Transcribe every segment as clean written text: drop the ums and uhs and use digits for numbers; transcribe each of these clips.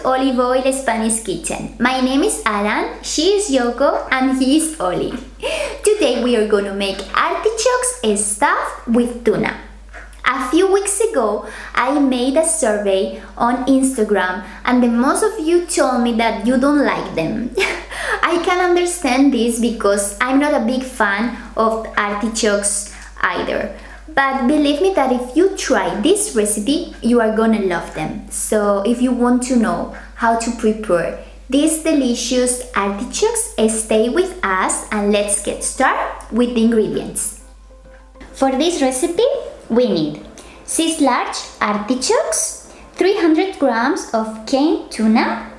Olive Oil Spanish Kitchen. My name is Alan, she is Yoko, and he is Oli. Today we are going to make artichokes stuffed with tuna. A few weeks ago, I made a survey on Instagram and the most of you told me that you don't like them. I can understand this because I'm not a big fan of artichokes either. But believe me that if you try this recipe, you are gonna love them. So if you want to know how to prepare these delicious artichokes, stay with us and let's get started with the ingredients. For this recipe, we need 6 large artichokes, 300 grams of canned tuna,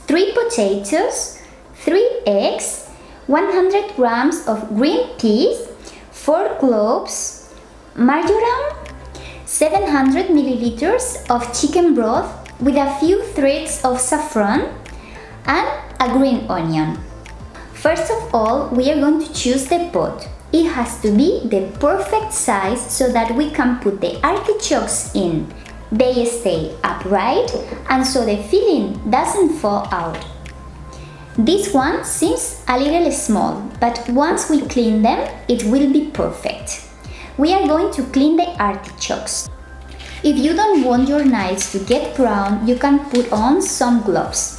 3 potatoes, 3 eggs, 100 grams of green peas, 4 cloves, marjoram, 700 milliliters of chicken broth with a few threads of saffron, and a green onion. First of all, we are going to choose the pot. It has to be the perfect size so that we can put the artichokes in. They stay upright and so the filling doesn't fall out. This one seems a little small, but once we clean them, it will be perfect. We are going to clean the artichokes. If you don't want your knives to get brown, you can put on some gloves.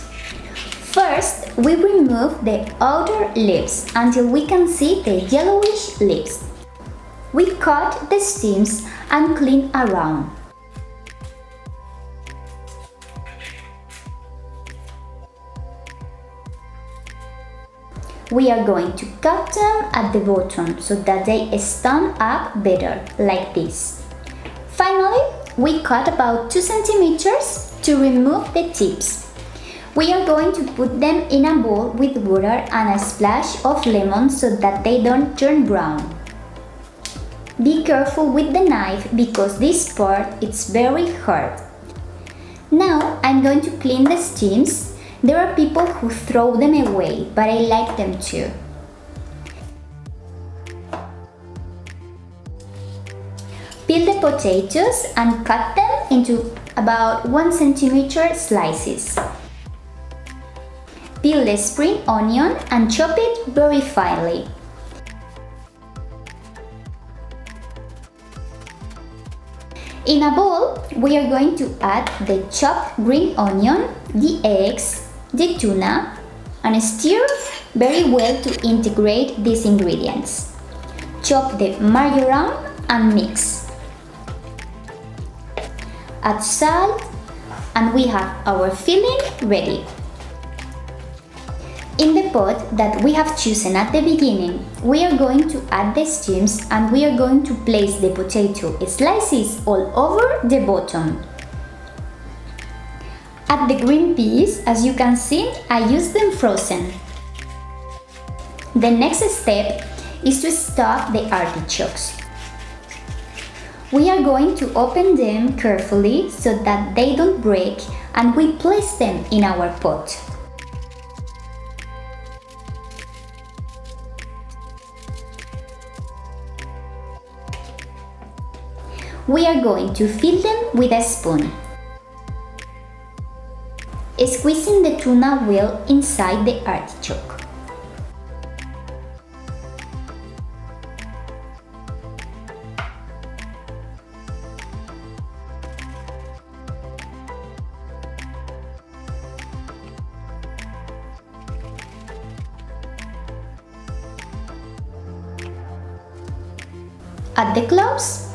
First, we remove the outer leaves until we can see the yellowish leaves. We cut the stems and clean around. We are going to cut them at the bottom so that they stand up better, like this. Finally, we cut about 2 centimeters to remove the tips. We are going to put them in a bowl with water and a splash of lemon so that they don't turn brown. Be careful with the knife because this part is very hard. Now I'm going to clean the stems. There are people who throw them away, but I like them too. Peel the potatoes and cut them into about 1 centimeter slices. Peel the spring onion and chop it very finely. In a bowl, we are going to add the chopped green onion, the eggs, the tuna, and stir very well to integrate these ingredients. Chop the marjoram and mix. Add salt and we have our filling ready. In the pot that we have chosen at the beginning, we are going to add the stems and we are going to place the potato slices all over the bottom. Add the green peas. As you can see, I use them frozen. The next step is to stuff the artichokes. We are going to open them carefully so that they don't break and we place them in our pot. We are going to fill them with a spoon, squeezing the tuna well inside the artichoke. Add the cloves,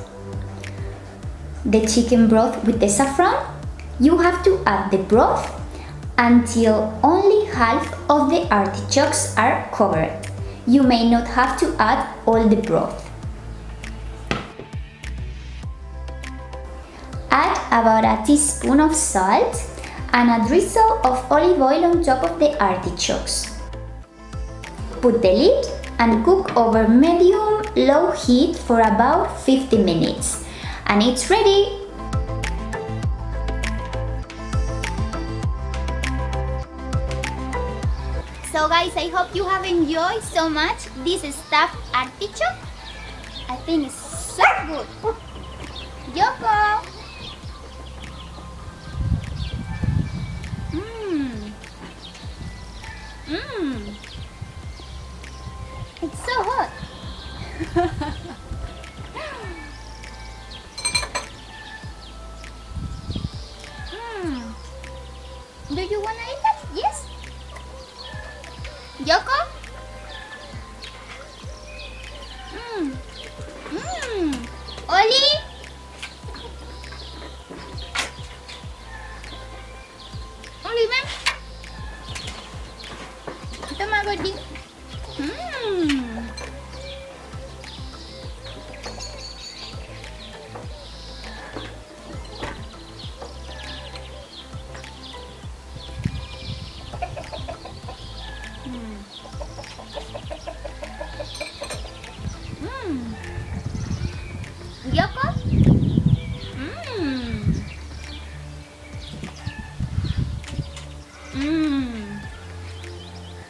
the chicken broth with the saffron. You have to add the broth until only half of the artichokes are covered. You may not have to add all the broth. Add about a teaspoon of salt and a drizzle of olive oil on top of the artichokes. Put the lid and cook over medium-low heat for about 50 minutes. And it's ready! So guys, I hope you have enjoyed so much this stuffed artichoke. I think it's so good. Yoko! Mmm. It's so hot. Do you want to eat that? Yes? Yoko? Oli? Oli, ven. Toma, Gordi. Yoko?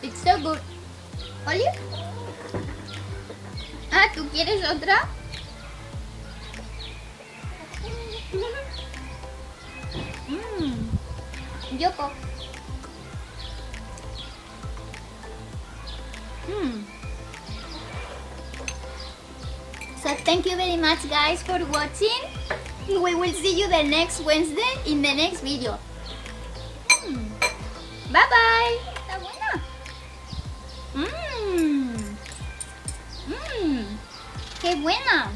It's so good. Oli? Ah, ¿tú quieres otra? Yoko. So thank you very much guys for watching. We will see you the next Wednesday in the next video. Bye bye. Está buena. Qué buena.